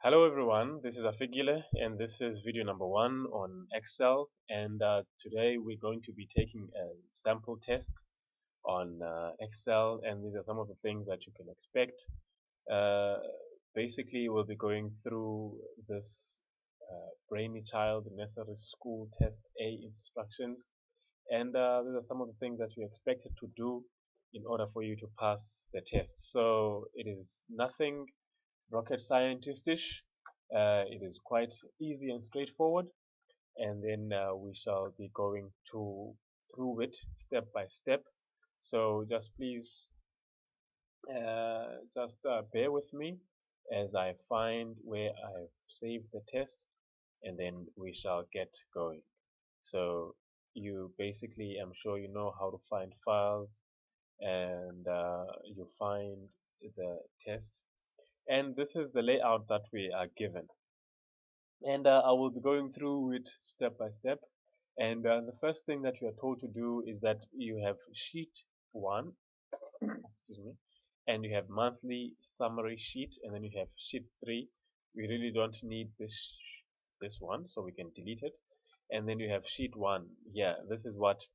Hello everyone, this is Afigile and this is video number one on Excel, and today we're going to be taking a sample test on Excel, and these are some of the things that you can expect. Uh, Basically, we'll be going through this Brainy Child Nursery School Test A instructions, and these are some of the things that you expected to do in order for you to pass the test. So it is nothing rocket scientistish. It is quite easy and straightforward, and then we shall be going to through it step by step. So just please, bear with me as I find where I've saved the test, and then we shall get going. So you basically, I'm sure you know how to find files, and you find the test, and this is the layout that we are given. And I will be going through it step by step. And the first thing that you are told to do is that you have sheet one, excuse me, and you have monthly summary sheet, and then you have sheet three. We really don't need this one, so we can delete it. And then you have sheet one. Yeah, this is what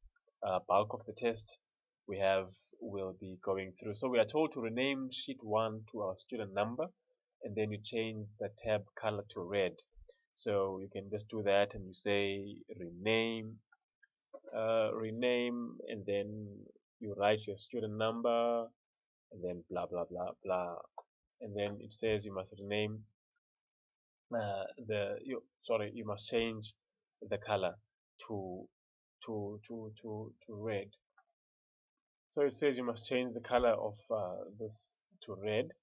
bulk of the test we have will be going through. So we are told to rename sheet one to our student number, and then you change the tab color to red. So you can just do that and you say rename, and then you write your student number, and then blah blah blah blah, and then it says you must rename you must change the color to red. So it says you must change the color of this to red,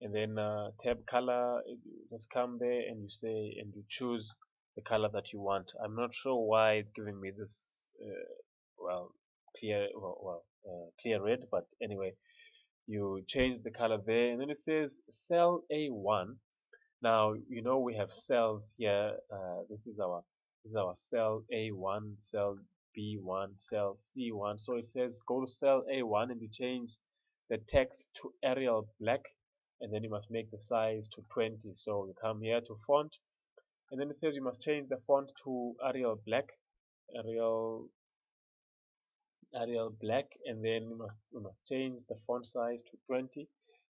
and then tab color, you just come there and you say and you choose the color that you want. I'm not sure why it's giving me this well clear red, but anyway, you change the color there, and then it says cell A1. Now you know we have cells here. This is our cell A1, cell B1, cell C1. So it says go to cell A1 and you change the text to Arial black, and then you must make the size to 20. So you come here to font, and then it says you must change the font to Arial Arial black, and then we must change the font size to 20.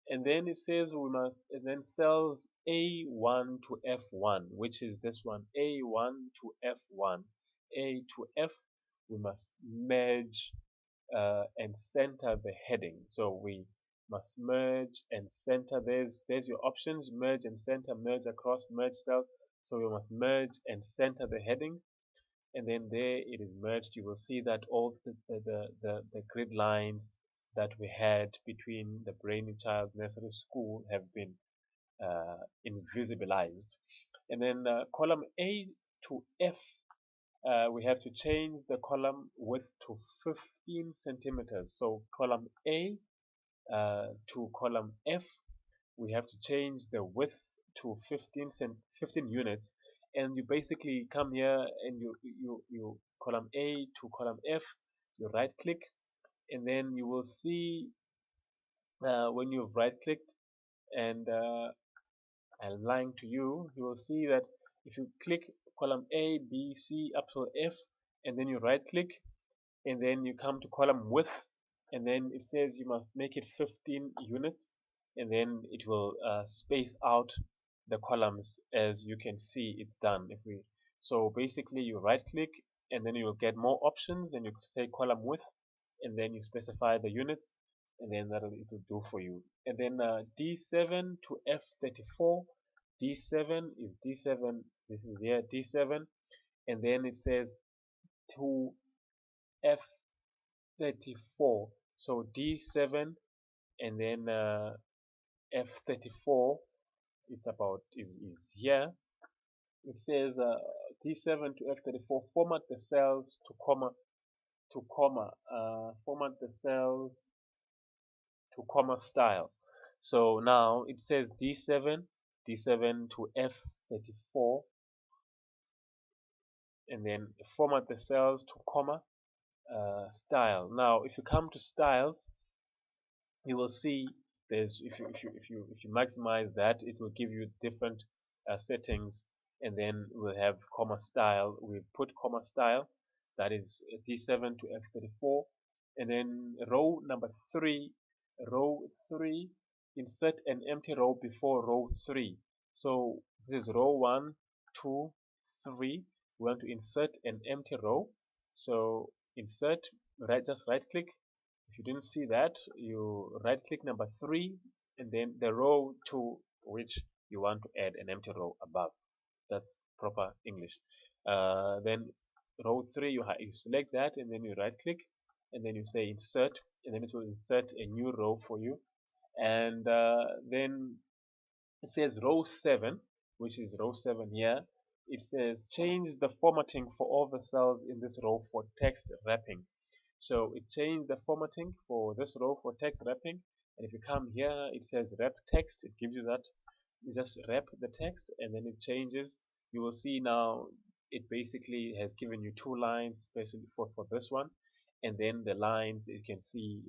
And then it says we must, and then cells A1 to F1, which is this one, A1 to F1, A to F. We must merge and center the heading. So we must merge and center. There's your options: merge and center, merge across, merge cells. So we must merge and center the heading, and then there it is merged. You will see that all the grid lines that we had between the Brainy Child Nursery School have been invisibilized. And then column A to F, we have to change the column width to 15 centimeters. So column A to column F, we have to change the width to 15 units, and you basically come here and you column A to column F, you right click, and then you will see when you've right clicked, and I'm lying to you, you will see that if you click column A, B, C up to F, and then you right click, and then you come to column width, and then it says you must make it 15 units, and then it will space out the columns. As you can see, it's done. So basically you right click, and then you will get more options, and you say column width, and then you specify the units, and then it will do for you. And then D7 to F34. D7 is D7, this is here D7, and then it says to F34. So D7 and then F34, it's about is here. It says D7 to F34, format the cells to comma format the cells to comma style. So now it says D7 to F34, and then format the cells to comma style. Now if you come to styles, you will see there's if you maximize that, it will give you different settings, and then we'll have comma style. We put comma style, that is D7 to F34, and then row 3, insert an empty row before row 3. So this is row 1, 2, 3. We want to insert an empty row. So insert, just right click. If you didn't see that, you right click number 3 and then the row to which you want to add an empty row above. That's proper English. Then row 3, you select that and then you right click and then you say insert, and then it will insert a new row for you. And then it says row 7, which is row 7 here. It says change the formatting for all the cells in this row for text wrapping. So it changed the formatting for this row for text wrapping. And if you come here, it says wrap text. It gives you that. You just wrap the text and then it changes. You will see now it basically has given you 2 lines, especially for this one. And then the lines you can see,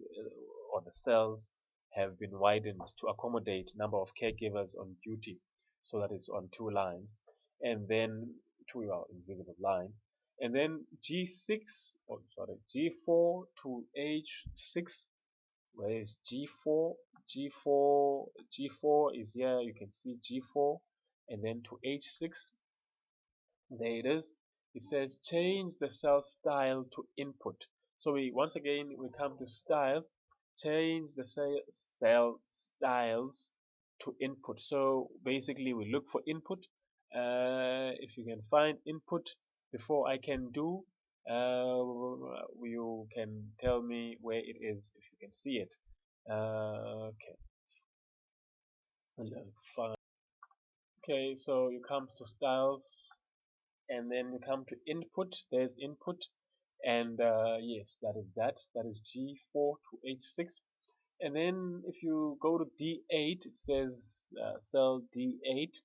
or the cells, have been widened to accommodate number of caregivers on duty, so that it's on 2 lines, and then two invisible lines, and then G4 to H6. Where is G4? G4 is here. You can see G4, and then to H6. There it is. It says change the cell style to input. So once again we come to styles, change the cell styles to input. So basically we look for input. If you can find input before I can do, you can tell me where it is if you can see it. Okay, let's find. Okay, so you come to styles and then you come to input. There's input, and yes, that is G4 to H6. And then if you go to D8, it says cell D8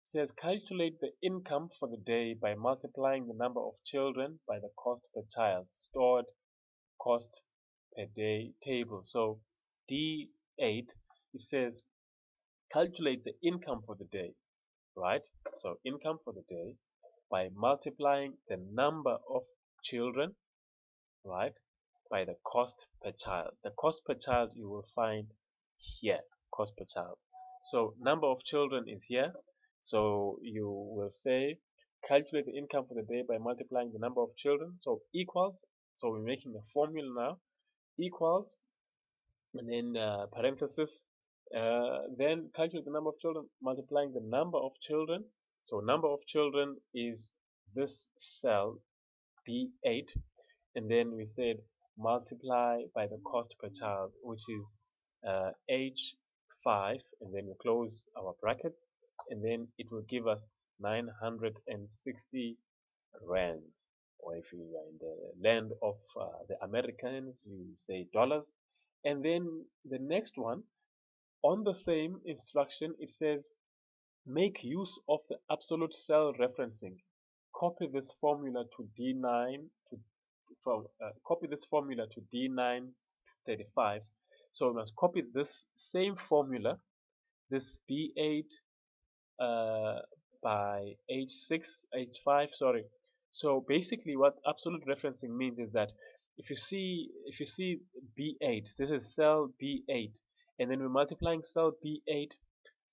says calculate the income for the day by multiplying the number of children by the cost per child, stored cost per day table. So D8, it says calculate the income for the day, right? So income for the day by multiplying the number of children, right, by the cost per child. The cost per child you will find here, cost per child. So number of children is here. So you will say calculate the income for the day by multiplying the number of children. So equals, so we're making a formula now, equals, and then parenthesis, then calculate the number of children multiplying the number of children. So number of children is this cell B8, and then we said multiply by the cost per child, which is H5, and then we close our brackets, and then it will give us 960 rands. Or if you are in the land of the Americans, you say dollars. And then the next one, on the same instruction, it says make use of the absolute cell referencing. Copy this formula to D9 to copy this formula to D935. So we must copy this same formula, this B8 uh, by H6, H5, sorry. So basically what absolute referencing means is that if you see B8, this is cell B8, and then we're multiplying cell B8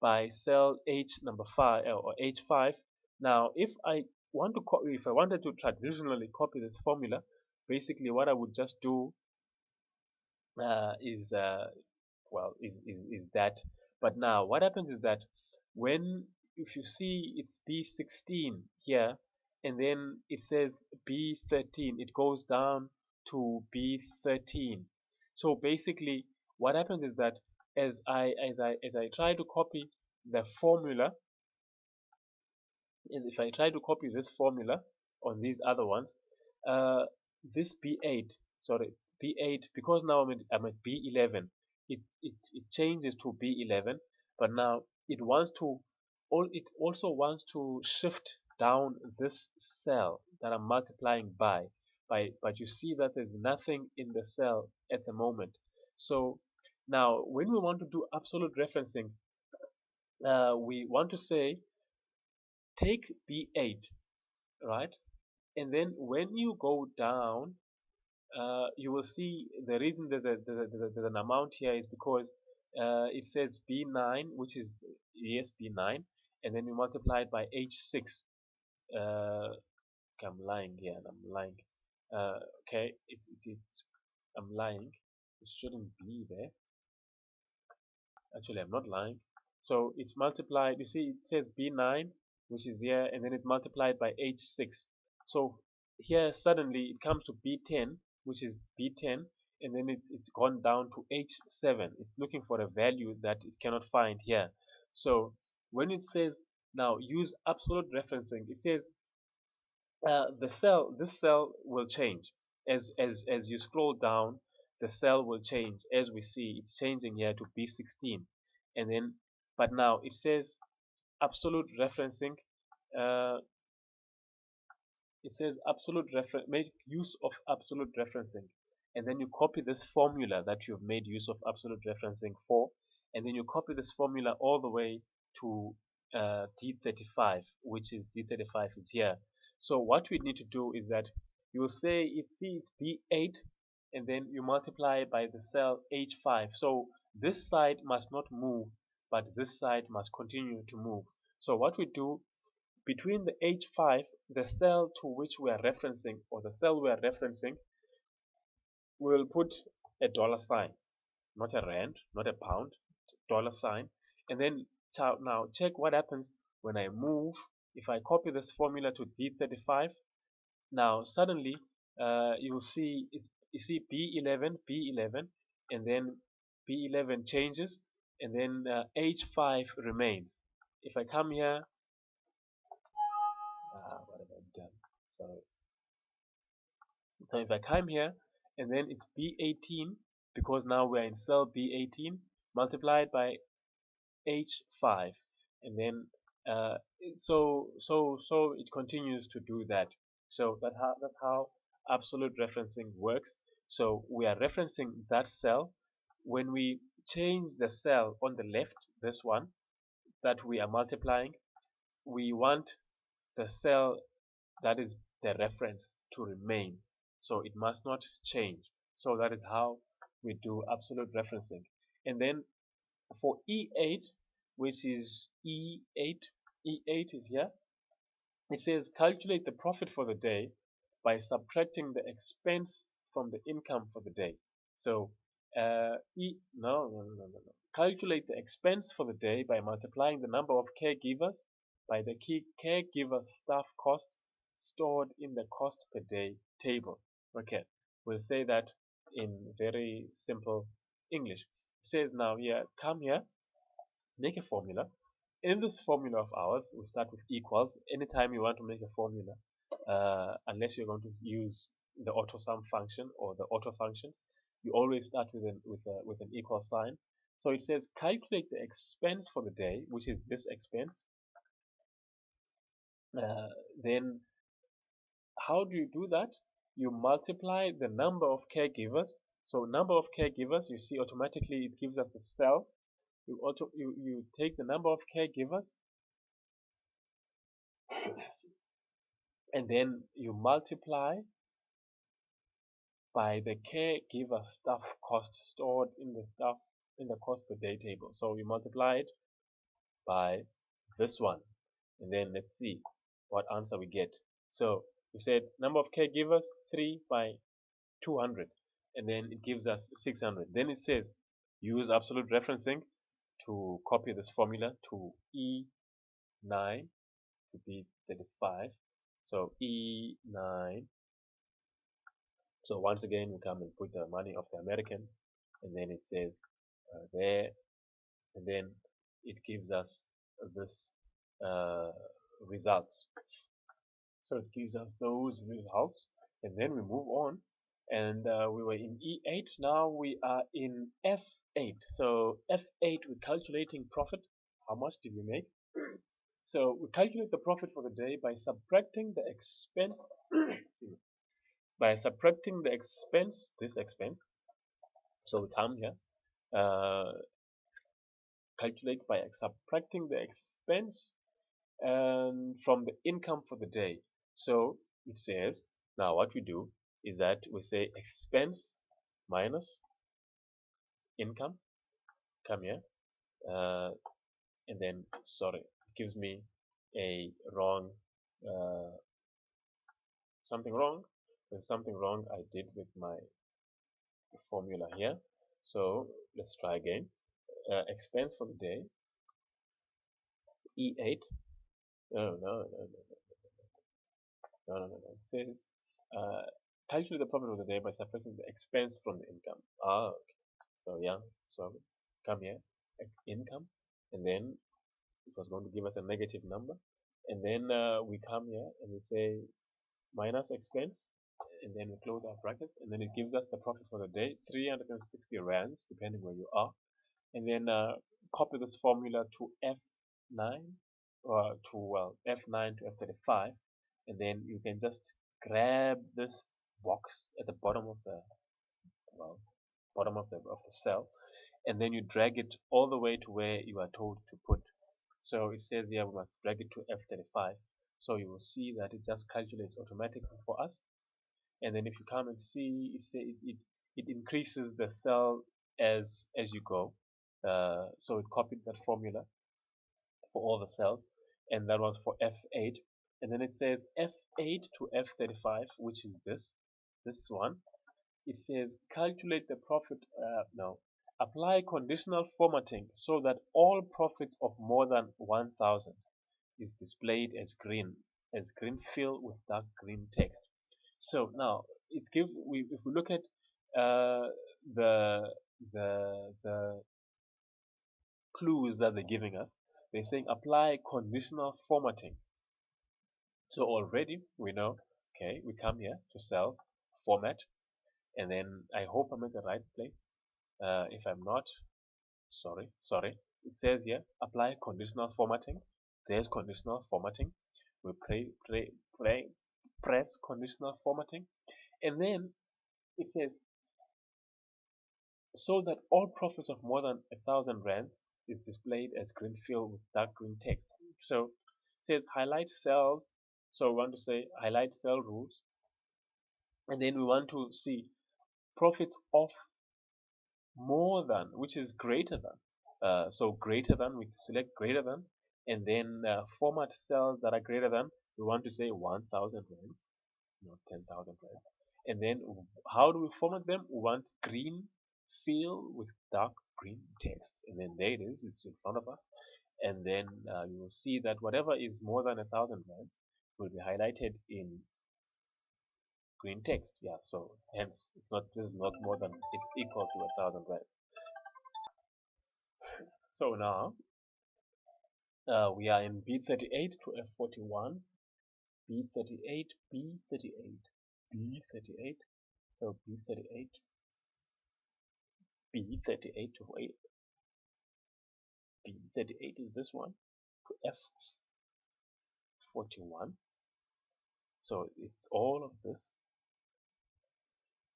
by cell H number 5 or H5. Now if I want to if I wanted to traditionally copy this formula, basically what I would just do is is that. But now what happens is that when, if you see it's B16 here and then it says B13, it goes down to B13. So basically what happens is that as I try to copy the formula, and if I try to copy this formula on these other ones, uh, this B8, sorry, B8, because now I'm at B11, it changes to B11, but now it wants to, it also wants to shift down this cell that I'm multiplying but you see that there's nothing in the cell at the moment. So now when we want to do absolute referencing, we want to say take B8, right? And then when you go down, you will see the reason there's an amount here is because it says B9, which is yes B9, and then you multiply it by H6. Uh, okay, I'm lying here, and I'm lying. Okay, it's I'm lying. It shouldn't be there. Actually, I'm not lying. So it's multiplied. You see, it says B9, which is here, and then it's multiplied by H6. So here suddenly it comes to B10, which is B10, and then it's gone down to H7. It's looking for a value that it cannot find here. So when it says now use absolute referencing, it says this cell will change as you scroll down. The cell will change as we see it's changing here to B16, and then but now it says absolute referencing. uh, it says absolute reference, make use of absolute referencing, and then you copy this formula that you've made use of absolute referencing for, and then you copy this formula all the way to D35, which is D35 is here. So what we need to do is that you will say it's B8, and then you multiply by the cell H5. So this side must not move, but this side must continue to move. So what we do between the H5, the cell to which we are referencing, or the cell we are referencing, we will put a dollar sign, not a rand, not a pound, dollar sign. And then now check what happens when I move. If I copy this formula to D35, now suddenly you will see you see B11, and then B11 changes, and then H5 remains. If I come here, what have I done? Sorry. So if I come here and then it's B18, because now we're in cell B18, multiplied by H5, and then so it continues to do that. So that's how absolute referencing works. So we are referencing that cell. When we change the cell on the left, this one that we are multiplying, we want the cell that is the reference to remain. So it must not change. So that is how we do absolute referencing. And then for E8, which is E8, E8 is here. It says calculate the profit for the day by subtracting the expense from the income for the day. So no. Calculate the expense for the day by multiplying the number of caregivers by the key caregiver staff cost stored in the cost per day table. Okay, we'll say that in very simple English. It says now here, come here, make a formula. In this formula of ours, we start with equals. Anytime you want to make a formula, unless you're going to use the auto sum function or the auto function, you always start with an equal sign. So it says calculate the expense for the day, which is this expense. Uh, then how do you do that? You multiply the number of caregivers. So number of caregivers, you see automatically it gives us a cell. You take the number of caregivers, and then you multiply by the caregiver staff cost stored in the cost per day table. So you multiply it by this one, and then let's see what answer we get. So we said number of caregivers 3 by 200, and then it gives us 600. Then it says use absolute referencing to copy this formula to E9 to D35. So E9. So once again, we come and put the money of the Americans, and then it says there, and then it gives us this uh, results. So it gives us those results, and then we move on, and we were in E8. Now we are in F8. So F8, we're calculating profit. How much did we make? So we calculate the profit for the day by subtracting the expense this expense. So we come here, uh, calculate by subtracting the expense and from the income for the day. So it says, now what we do is that we say expense minus income, come here, uh, and then, sorry, it gives me a wrong, uh, something wrong. There's something wrong I did with my formula here. So let's try again. Expense for the day, E8. No, no, no, no, no, no, no, no. It says uh, calculate the profit of the day by subtracting the expense from the income. Ah, okay. So yeah, so come here, income, and then it was going to give us a negative number, and then we come here and we say minus expense, and then we close our brackets, and then it gives us the profit for the day, 360 rands, depending where you are, and then copy this formula to F9 or to F9 to F35, and then you can just grab this box at the bottom of the well, bottom of the cell, and then you drag it all the way to where you are told to put. So it says here we must drag it to F35. So you will see that it just calculates automatically for us. And then if you come and see, it increases the cell as you go. So it copied that formula for all the cells, and that was for F8. And then it says F8 to F35, which is this one. It says calculate the profit. No, apply conditional formatting so that all profits of more than 1,000 is displayed as green fill with dark green text. So now if we look at uh, the the clues that they're giving us, they're saying apply conditional formatting. So already we know, okay, we come here to cells, format, and then I hope I'm at the right place. If I'm not, sorry. It says here, apply conditional formatting. There's conditional formatting. We press conditional formatting. And then it says, so that all profits of more than 1,000 rands is displayed as green fill with dark green text. So it says highlight cells. So we want to say highlight cell rules. And then we want to see profits of more than, which is greater than. So greater than, we select greater than, and then format cells that are greater than, we want to say 1,000 rands, not 10,000 rands. And then how do we format them? We want green fill with dark green text. And then there it is, it's in front of us. And then you will see that whatever is more than 1,000 rands will be highlighted in green text. Yeah, so hence it's not, this is not more than, it's equal to 1,000 rands. So now we are in B38 to F41, B38, B38, B38. So B38, B38 to B38 is this one to F41. So it's all of this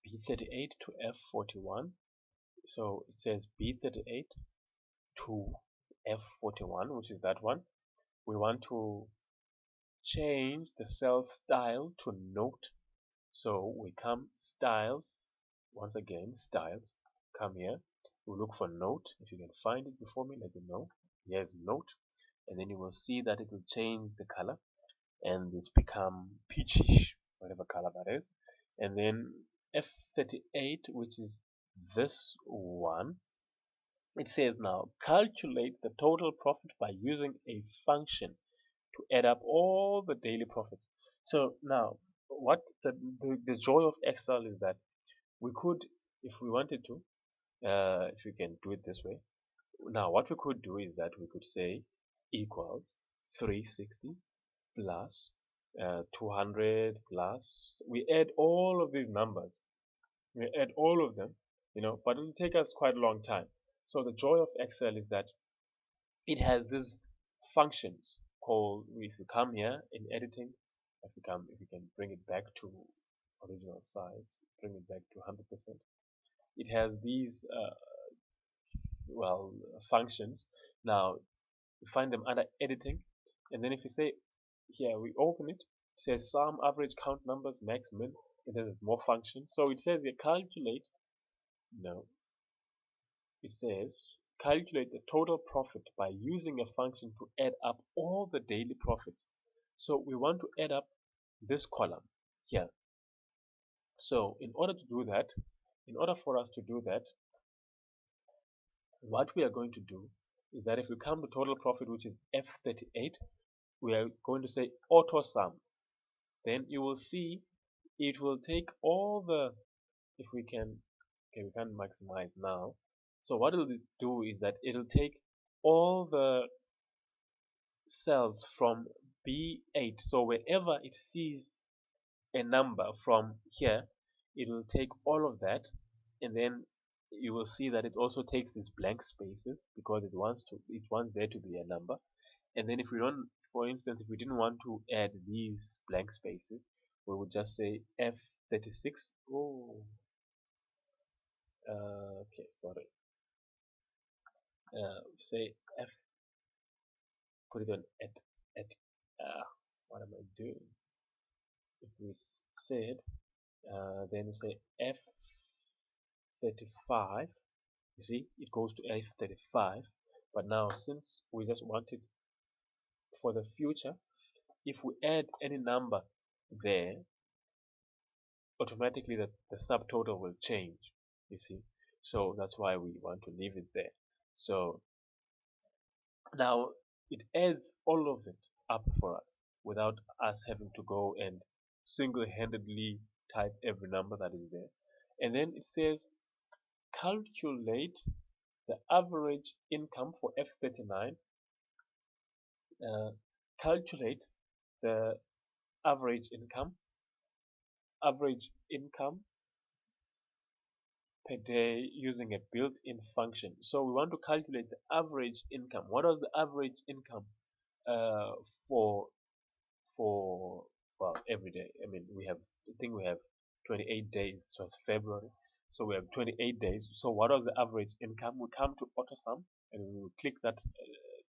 B38 to F41. So it says B38 to F41, which is that one. We want to change the cell style to note. So we come styles, once again styles, come here, we look for note. If you can find it before me, let me know. Here's note, and then you will see that it will change the color and it's become peachish, whatever color that is. And then F38, which is this one, it says now calculate the total profit by using a function to add up all the daily profits. So now, what the joy of Excel is that we could, if we wanted to, if we can do it this way. Now, what we could do is that we could say equals 360 plus 200 plus. We add all of these numbers. We add all of them, but it will take us quite a long time. So the joy of Excel is that it has these functions called, if you come here in editing, if you can bring it back to original size, bring it back to 100%, it has these well, functions. Now we find them under editing, and then if we say here, we open it, it says sum, average, count numbers, max, min, and then there's more functions. So it says here calculate, no, it says calculate the total profit by using a function to add up all the daily profits. So we want to add up this column here. So in order to do that, in order for us to do that, what we are going to do is that if we come to total profit, which is F38, we are going to say auto sum. Then you will see it will take all the, if we can, okay, we can maximize now. So what it'll do is that it'll take all the cells from B8. So wherever it sees a number from here, it will take all of that, and then you will see that it also takes these blank spaces because it wants there to be a number. And then if we don't, for instance, if we didn't want to add these blank spaces, we would just say F36. Oh, okay, sorry. Say F, put it on at, what am I doing? If we said, then we say F35, you see, it goes to F35. But now, since we just want it for the future, if we add any number there, automatically the subtotal will change, you see. So that's why we want to leave it there. So now it adds all of it up for us without us having to go and single-handedly type every number that is there. And then it says calculate the average income for F39. Calculate the average income per day using a built-in function. So we want to calculate the average income. What was the average income uh, for for well every day? I mean, I think we have 28 days. So it's February, so we have 28 days. So what was the average income? We come to auto sum and we will click that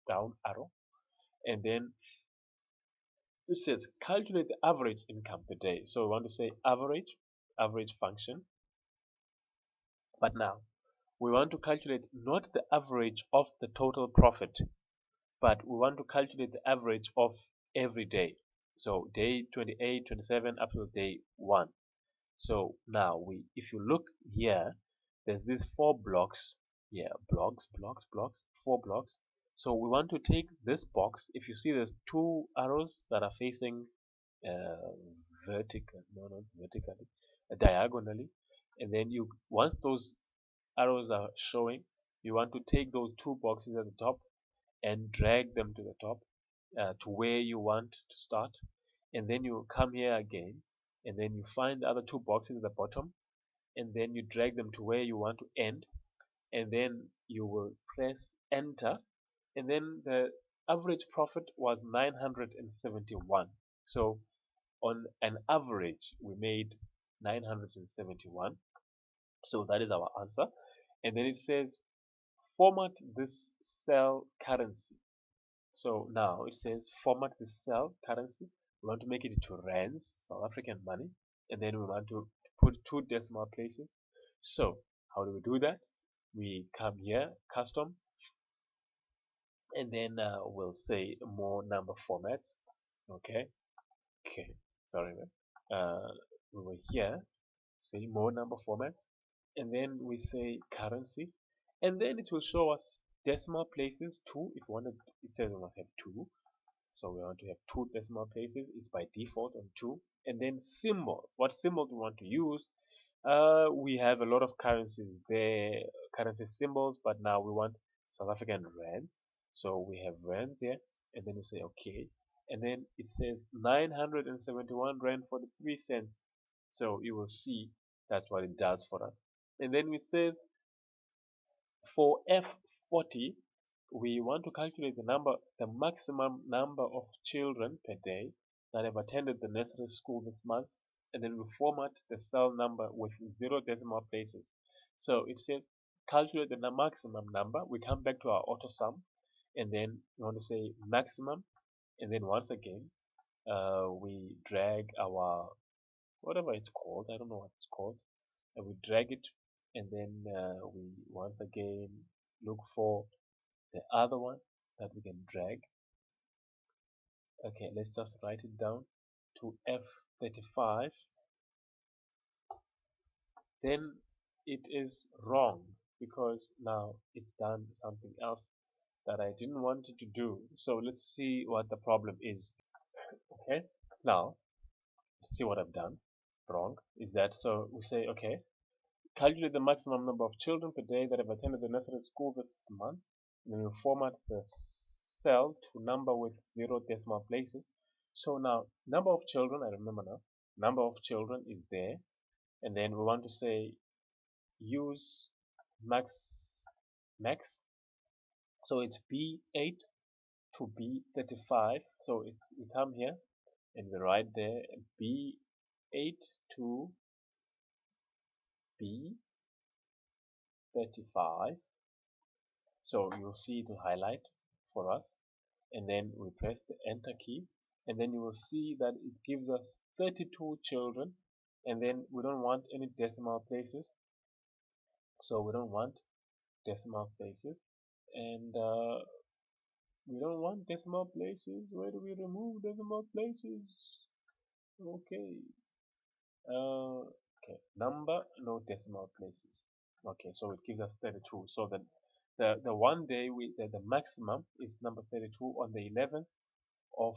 down arrow, and then it says calculate the average income per day. So we want to say average function. But now we want to calculate not the average of the total profit, but we want to calculate the average of every day. So day 28, 27 up to day 1. So now if you look here, there's these 4 blocks. Yeah, blocks, 4 blocks. So we want to take this box. If you see there's 2 arrows that are facing uh, not vertically, diagonally. And then once those arrows are showing, you want to take those 2 boxes at the top and drag them to the top, to where you want to start. And then you come here again, and then you find the other 2 boxes at the bottom, and then you drag them to where you want to end, and then you will press enter, and then the average profit was 971. So on an average we made 971. So that is our answer. And then it says format this cell currency. So now it says format this cell currency. We want to make it into rands, South African money, and then we want to put 2 decimal places. So how do we do that? We come here, custom, and then we'll say more number formats. Okay, sorry, man. We were here, say more number formats, and then we say currency, and then it will show us decimal places 2. If we wanted, it says we must have 2, so we want to have 2 decimal places. It's by default on 2. And then symbol, what symbol do we want to use? We have a lot of currencies there, currency symbols, but now we want South African rands, so we have rands here, and then we say okay, and then it says 971 rand 43 cents. So you will see that's what it does for us. And then it says for F40, we want to calculate the maximum number of children per day that have attended the nursery school this month, and then we format the cell number with 0 decimal places. So it says calculate the maximum number, we come back to our auto sum, and then we want to say maximum, and then once again we drag our whatever it's called, I don't know what it's called, and we drag it, and then we once again look for the other one that we can drag. Okay, let's just write it down to F35. Then it is wrong because now it's done something else that I didn't want it to do. So let's see what the problem is. Okay, now let's see what I've done wrong. Is that so? We say, okay, calculate the maximum number of children per day that have attended the nursery school this month. And then we format the cell to number with 0 decimal places. So now, number of children, I remember now, number of children is there. And then we want to say use max. So it's B8 to B35. So we come here and we write there B8 to B35. So you'll see it will highlight for us, and then we press the enter key, and then you will see that it gives us 32 children, and then we don't want any decimal places, so we don't want decimal places, and we don't want decimal places. Where do we remove decimal places? Okay, okay, number, no decimal places. Okay, so it gives us 32. So then the one day the maximum is number 32. On the 11th of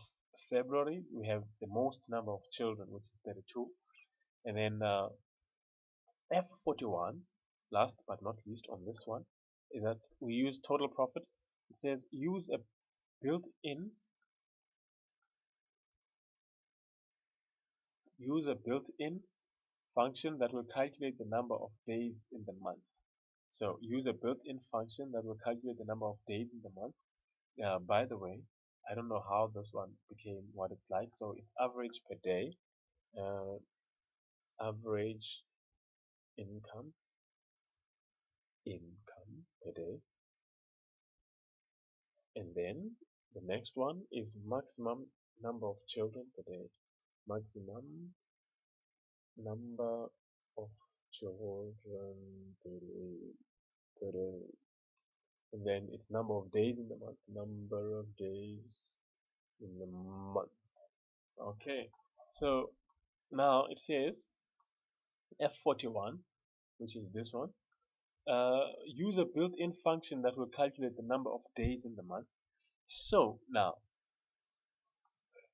February, we have the most number of children, which is 32. And then F41, last but not least on this one, is that we use total profit. It says built-in use a built-in function that will calculate the number of days in the month. So use a built-in function that will calculate the number of days in the month. By the way, I don't know how this one became what it's like. So it's average per day, uh, average income per day, and then the next one is maximum number of children per day, maximum number of children per day, and then it's number of days in the month, number of days in the month. Okay, so now it says F41, which is this one. Use a built-in function that will calculate the number of days in the month. So now,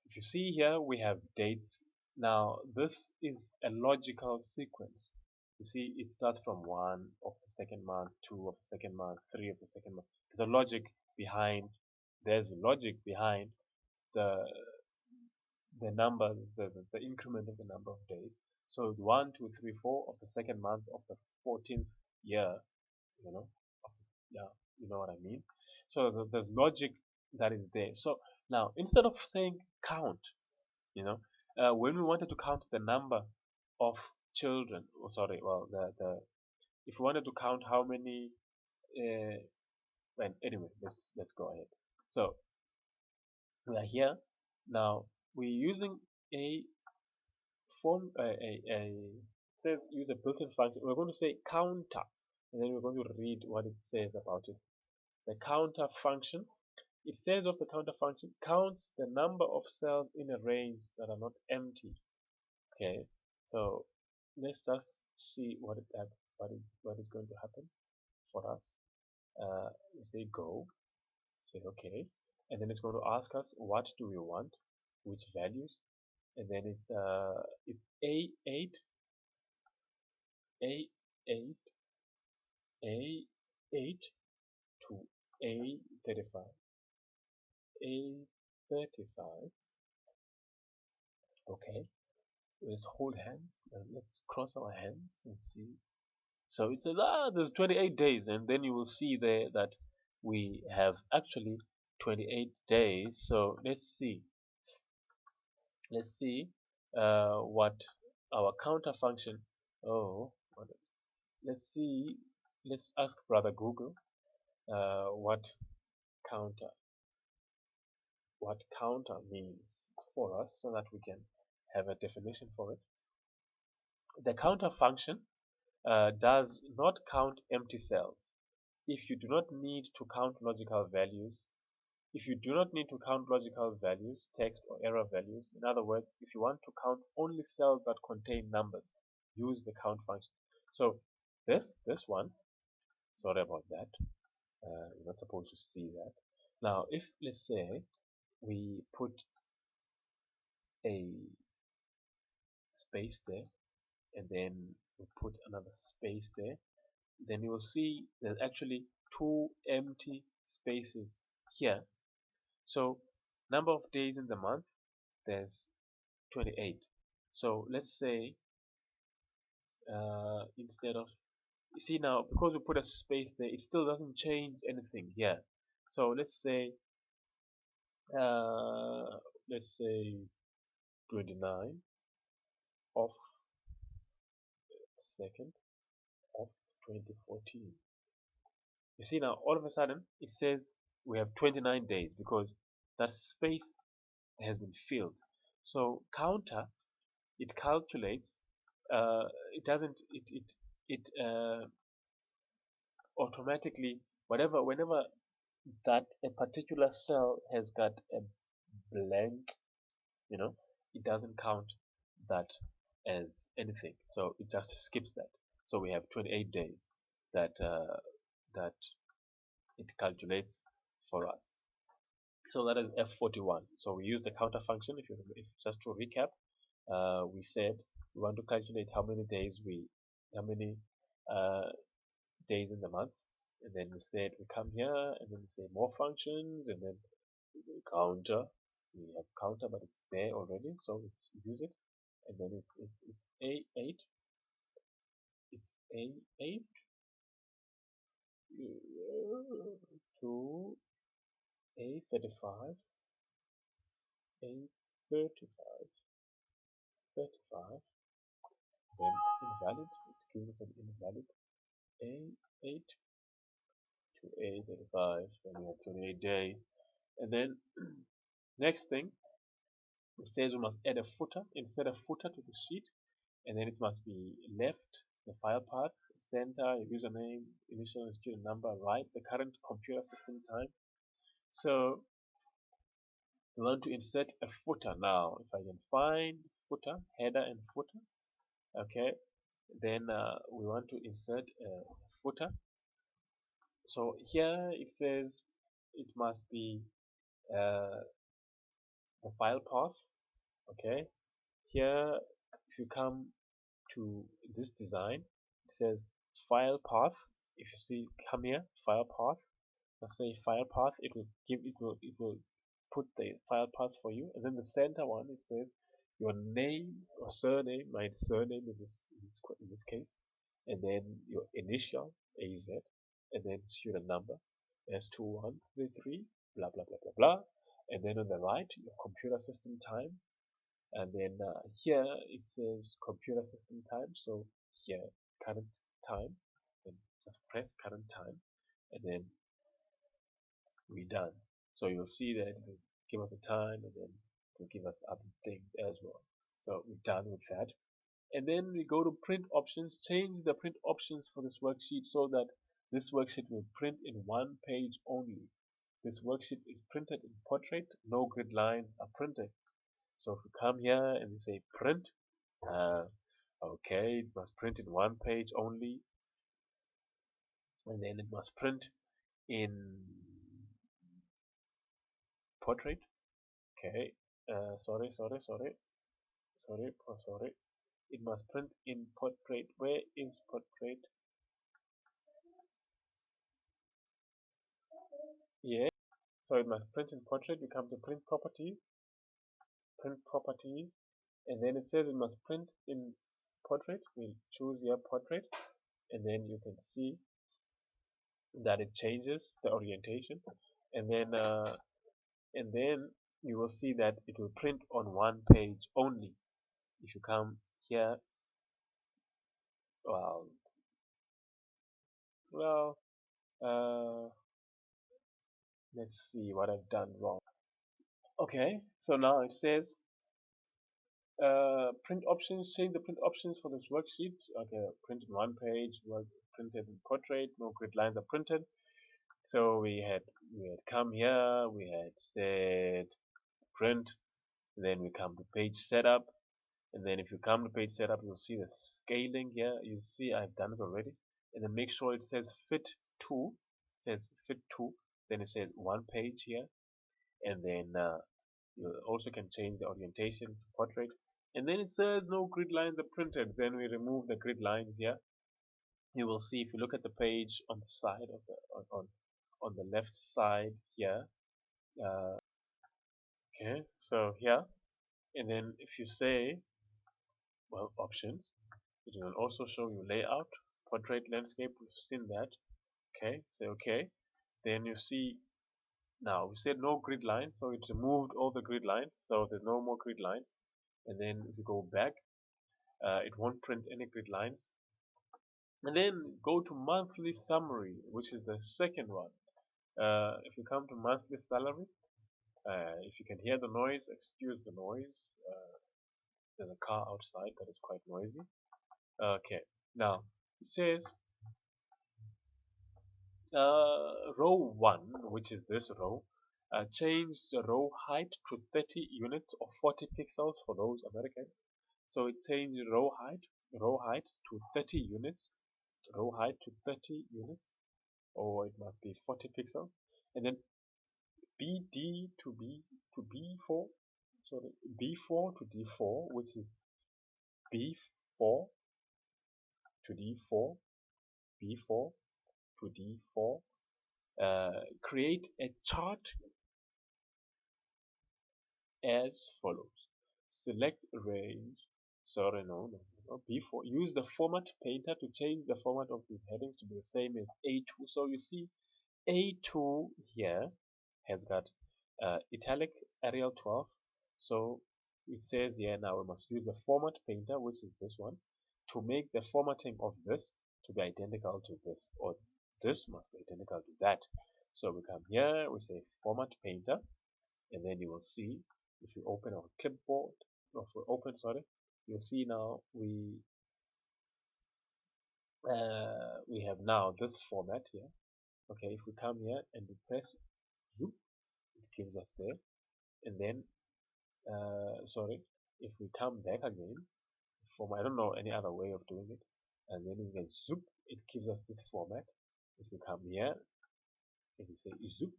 if you see here, we have dates. Now, this is a logical sequence. You see, it starts from 1 of the second month, 2 of the second month, 3 of the second month. There's logic behind the numbers, the increment of the number of days. So it's 1, 2, 3, 4 of the second month of the 14th year, you know, yeah, you know what I mean. So there's logic that is there. So now instead of saying count, you know, when we wanted to count the number of children, oh, sorry, well, the if we wanted to count how many, well, anyway, let's go ahead. So we are here now. We're using a form it says use a built-in function. We're going to say counter, and then we're going to read what it says about it. The counter function, it says of the counter function, counts the number of cells in a range that are not empty. Okay, so let's just see what is going to happen for us. We say go, say okay, and then it's going to ask us what do we want, which values, and then it's A8, A8, A8 to A35, A35. Okay, let's hold hands and let's cross our hands and see. So it says, there's 28 days, and then you will see there that we have actually 28 days. So let's see. Let's see what our counter function. Oh, let's see. let's ask brother Google what counter means for us so that we can have a definition for it. The counter function does not count empty cells. If you do not need to count logical values, if you do not need to count logical values, text or error values, in other words, if you want to count only cells that contain numbers, use the count function. So this one, sorry about that, you're not supposed to see that. Now, if let's say we put a space there and then we put another space there, then you will see there's actually two empty spaces here. So number of days in the month, there's 28. So let's say instead of, you see now, because we put a space there, it still doesn't change anything here. So uh, let's say 29 of 2nd of 2014. You see now, all of a sudden, it says we have 29 days because that space has been filled. So counter, it calculates, it doesn't, it automatically, whenever that a particular cell has got a blank, you know, it doesn't count that as anything. So it just skips that. So we have 28 days that that it calculates for us. So that is F41. So we use the counter function. If just to recap, we said we want to calculate how many uh, days in the month, and then we said we come here, and then we say more functions, and then we say counter. We have counter, but it's there already, so let's use it. And then it's A8, it's A8 to A35, A35, 35, then invalid. It gives us an invalid A8 to A35. Then we have 28 days. And then next thing, it says we must add a footer, insert a footer to the sheet, and then it must be left, the file path, center, username, initial and student number, right, the current computer system time. So we want to insert a footer now. If I can find footer, header and footer, okay, then we want to insert a footer. So here it says it must be uh, the file path, okay. Here, if you come to this design, it says file path. If you see, come here, file path. Let's say file path. It will put the file path for you, and then the center one, it says your name or surname, my surname in this case, and then your initial AZ, and then student number S2133, blah blah blah blah blah, and then on the right your computer system time, and then here it says computer system time. So here current time, then just press current time, and then we're done. So you'll see that it will give us a time, and then it will give us other things as well. So we're done with that. And then we go to print options, change the print options for this worksheet so that this worksheet will print in one page only. This worksheet is printed in portrait, no grid lines are printed. So if we come here and we say print, uh, okay, it must print in one page only, and then it must print in portrait. Okay, sorry. It must print in portrait. Where is portrait? Yeah. So it must print in portrait. We come to print properties, and then it says it must print in portrait. We choose here portrait, and then you can see that it changes the orientation, and then you will see that it will print on one page only. If you come here, well, Well, uh, let's see what I've done wrong. Okay, so now it says print options, change the print options for this worksheet. Okay, printed one page, work printed in portrait, no grid lines are printed. So we had come here, we had said print, then we come to page setup, and then if you come to page setup, you'll see the scaling here. You see I've done it already, and then make sure it says fit to, says fit to, then it says one page here, and then you also can change the orientation to portrait. And then it says no grid lines are printed. Then we remove the grid lines here. You will see if you look at the page on the side of the on the left side here. Uh, okay, so here, and then if you say well options, it will also show you layout, portrait, landscape. We've seen that. Okay, say okay. Then you see now we said no grid lines, so it removed all the grid lines. So there's no more grid lines. And then if you go back, it won't print any grid lines. And then go to monthly summary, which is the second one. If you come to monthly salary, if you can hear the noise, excuse the noise. Uh, there's a car outside that is quite noisy. Okay, now it says row 1, which is this row, change the row height to 30 units or 40 pixels for those American. So it changed row height to 30 units, row height to 30 units, or it must be 40 pixels, and then BD to B4, sorry, B4 to D4, which is B4 to D4, B4 to D4. Create a chart as follows. Select range. Sorry, no. B4. Use the format painter to change the format of these headings to be the same as A2. So you see A2 here has got italic Arial 12. So it says here now we must use the format painter, which is this one, to make the formatting of this to be identical to this, or this must be identical to that. So we come here, we say format painter, and then you will see if you open our clipboard, or if we open, sorry, you'll see now we have now this format here. Okay, if we come here and we press zoom, it gives us there, and then sorry, if we come back again, I don't know any other way of doing it, and then we can zoom, it gives us this format. If we come here, if we say zoom,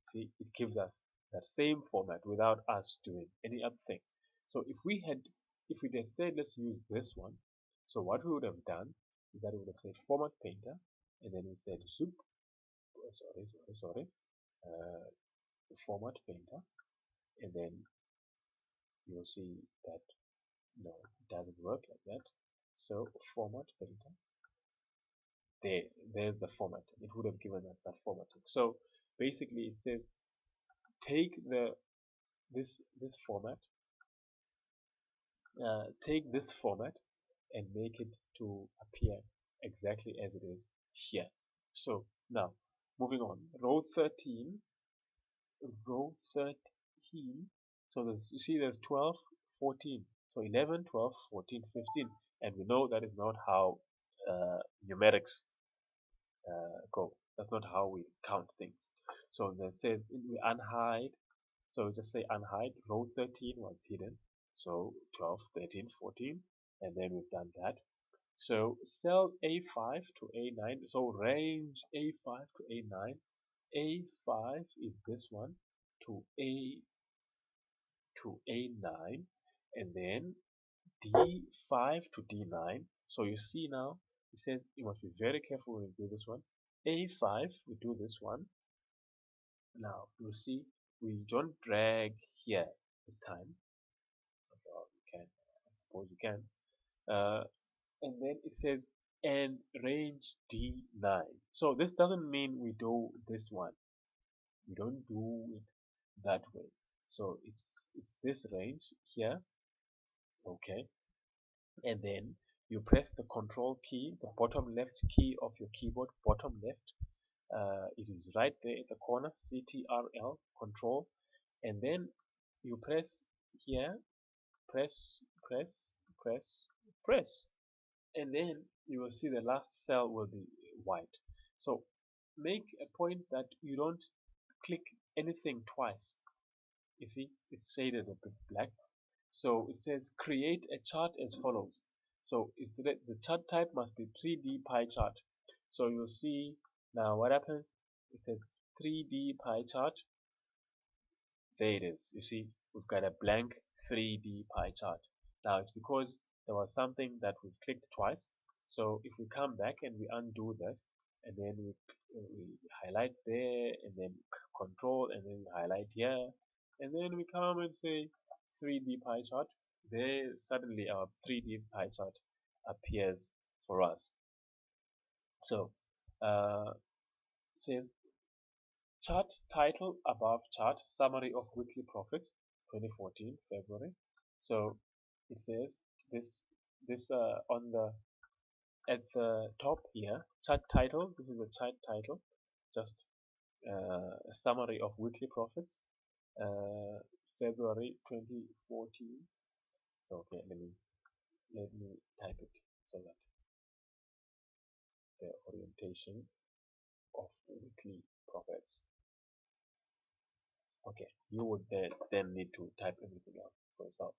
see, it gives us that same format without us doing any other thing. So if we had said let's use this one, so what we would have done is that we would have said format painter, and then we said zoom, sorry, uh, format painter, and then you'll see that no, it doesn't work like that. So format painter, there, there's the format. It would have given us that formatting. So basically, it says take this format, take this format, and make it to appear exactly as it is here. So now, moving on, row 13, row 13. So you see there's 12, 14. So 11, 12, 14, 15. And we know that is not how numerics go. That's not how we count things. So that says we unhide. So just say unhide. Row 13 was hidden. So 12, 13, 14. And then we've done that. So cell A5 to A9. So range A5 to A9. A5 is this one to A9, and then D5 to D9. So you see now, it says you must be very careful when you do this one. A5, we do this one. Now you see, we don't drag here this time. Well, you can, I suppose you can. Uh, and then it says and range D9. So this doesn't mean we do this one. We don't do it that way. So it's this range here, okay, and then you press the control key, the bottom left key of your keyboard, bottom left. It is right there at the corner, CTRL, control, and then you press here, press, press, press, press, and then you will see the last cell will be white. So make a point that you don't click anything twice. You see, it's shaded a bit black. So it says create a chart as follows. So the chart type must be 3D pie chart. So you'll see now what happens. It says 3D pie chart. There it is. You see, we've got a blank 3D pie chart. Now it's because there was something that we've clicked twice. So if we come back and we undo that, and then we highlight there, and then control, and then highlight here, and then we come and say 3D pie chart, there suddenly our 3D pie chart appears for us. So it says chart title above chart summary of weekly profits 2014 February. So it says this on the at the top here, chart title. This is a chart title, just a summary of weekly profits, uh, February 2014. So okay, let me type it so that the orientation of weekly profits. Okay, you would then need to type everything out for yourself,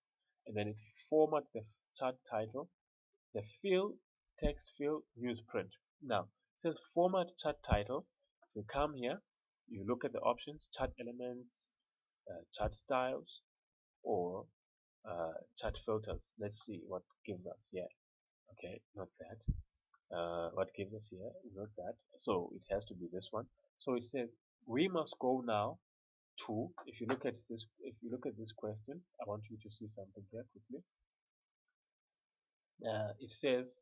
and then it format the chart title, the field, text field, newsprint. Now it says format chart title. If you come here, you look at the options: chart elements, chart styles, or chart filters. Let's see what gives us here. Okay, not that. What gives us here? Not that. So it has to be this one. So it says we must go now to. If you look at this question, I want you to see something here quickly. It says,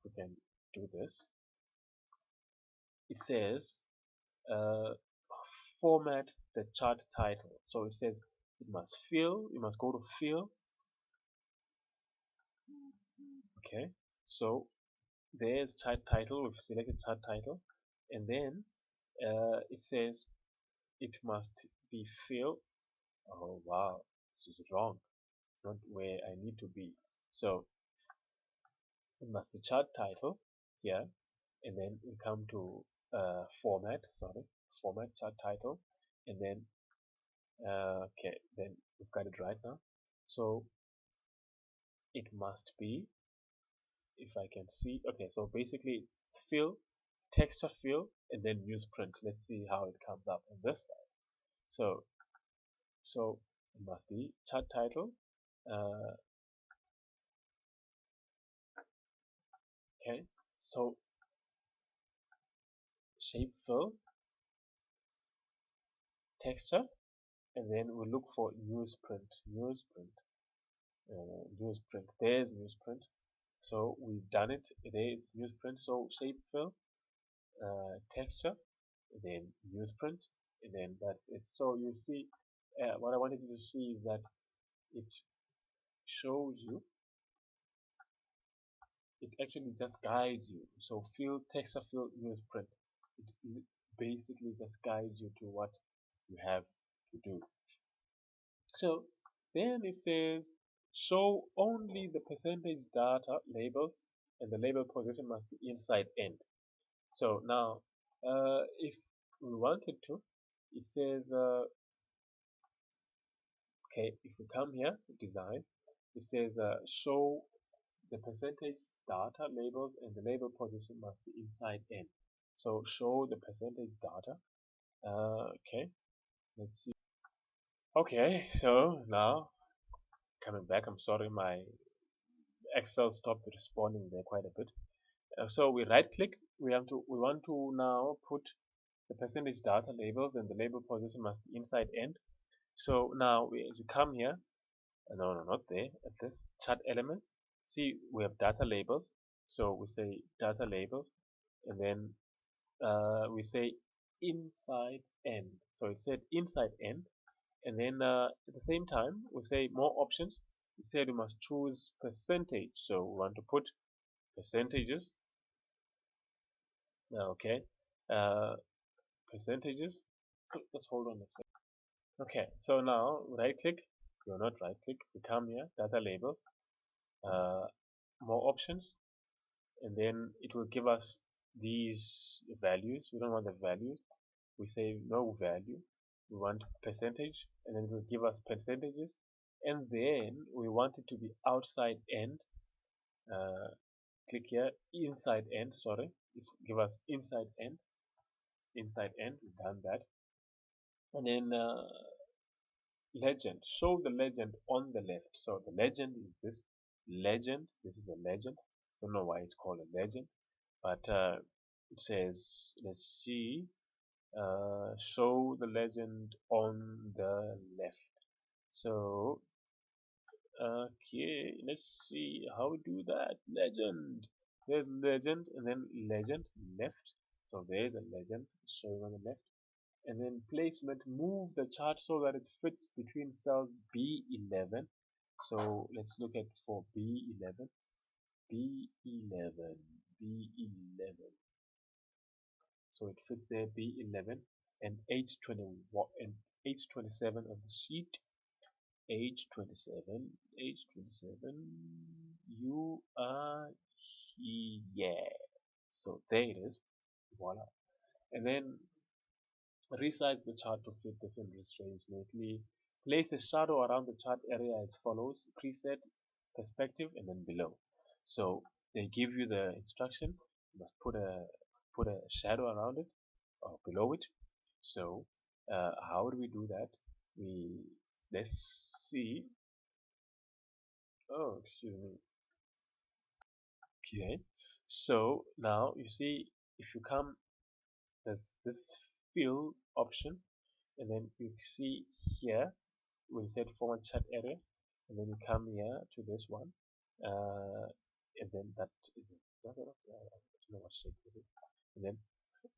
we can do this. It says uh, format the chart title. So it says it must fill. You must go to fill. Okay. So there's chart title. We've selected chart title, and then it says it must be fill. Oh wow, this is wrong. It's not where I need to be. So it must be chart title here, and then we come to format chart title, and then okay, then we've got it right now. So it must be, if I can see, okay, so basically it's fill, texture fill, and then newsprint. Let's see how it comes up on this side. So it must be chart title, uh, okay, so shape fill, texture, and then we look for newsprint. There's newsprint. So we've done it. There it's newsprint. So shape fill, texture, then newsprint, and then that's it. So you see, what I wanted you to see is that it shows you, it actually just guides you. So fill, texture fill, newsprint. It basically just guides you to what you have to do. So then it says show only the percentage data labels, and the label position must be inside end. So now if we wanted to, it says okay, if we come here design, it says show the percentage data labels, and the label position must be inside end. So show the percentage data. Okay, let's see. Okay, so now coming back, I'm sorry, my Excel stopped responding there quite a bit. So we right click. We want to now put the percentage data labels, and the label position must be inside end. So now we come here. No, not there. At this chart element. See, we have data labels. So we say data labels, and then we say inside end. So it said inside end, and then at the same time we say more options. We said we must choose percentage. So we want to put percentages. Okay, uh, percentages. Let's hold on a second. Okay, so now right click. You're not right click. We come here, data label, uh, more options, and then it will give us these values. We don't want the values. We say no value. We want percentage, and then it will give us percentages, and then we want it to be outside end. Uh, Click here, inside end. Sorry, it give us inside end. Inside end. We've done that, and then legend. Show the legend on the left. So the legend is this legend. This is a legend. Don't know why it's called a legend, but it says, let's see, show the legend on the left. So okay, let's see how we do that. Legend. There's legend and then legend left. So there's a legend showing on the left. And then placement, move the chart so that it fits between cells B11. So let's look at for B11, B11, B11. So it fits there B11 and H21 and H27 of the sheet. H27, H27, you are here. So there it is. Voila. And then resize the chart to fit this in range neatly. Place a shadow around the chart area as follows. Preset, perspective, and then below. So they give you the instruction. You must put a shadow around it or below it. So how do we do that? Let's see. Oh, excuse me. Okay. So now you see if you come, there's this fill option, and then you see here we set format chat area, and then you come here to this one, and then that is not enough. I don't know what shape it is. And then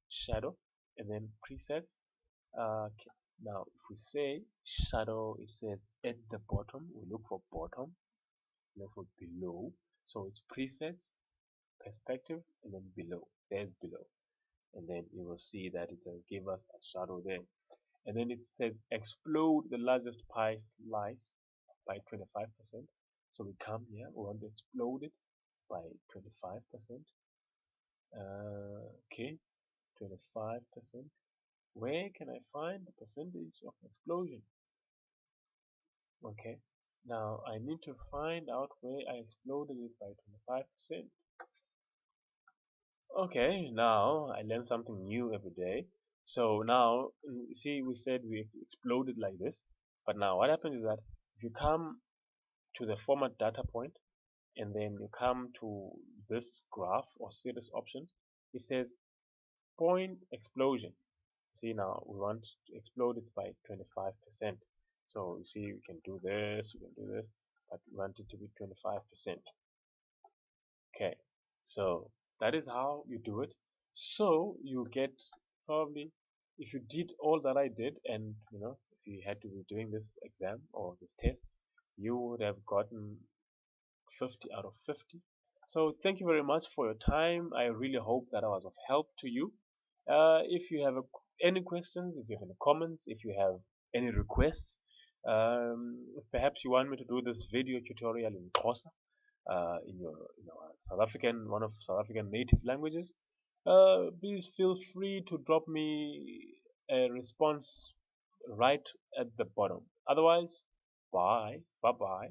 shadow, and then presets. Okay. Now if we say shadow, it says at the bottom. We look for bottom, look for below. So it's presets, perspective, and then below. There's below, and then you will see that it will give us a shadow there. And then it says explode the largest pie slice by 25%. So we come here, we want to explode it by 25%. Okay, 25%. Where can I find the percentage of explosion? Okay, now I need to find out where I exploded it by 25%. Okay, now I learn something new every day. So now, see, we said we exploded like this, but now what happens is that if you come to the format data point and then you come to this graph or series options, it says point explosion. See, now we want to explode it by 25%. So you see, we can do this, we can do this, but we want it to be 25%. Okay, so that is how you do it. So you get probably, if you did all that I did, and if you had to be doing this exam or this test, you would have gotten 50 out of 50. So thank you very much for your time. I really hope that I was of help to you. If you have any questions, if you have any comments, if you have any requests, perhaps you want me to do this video tutorial in Xhosa, in your South African, one of South African native languages, please feel free to drop me a response right at the bottom. Otherwise, bye bye.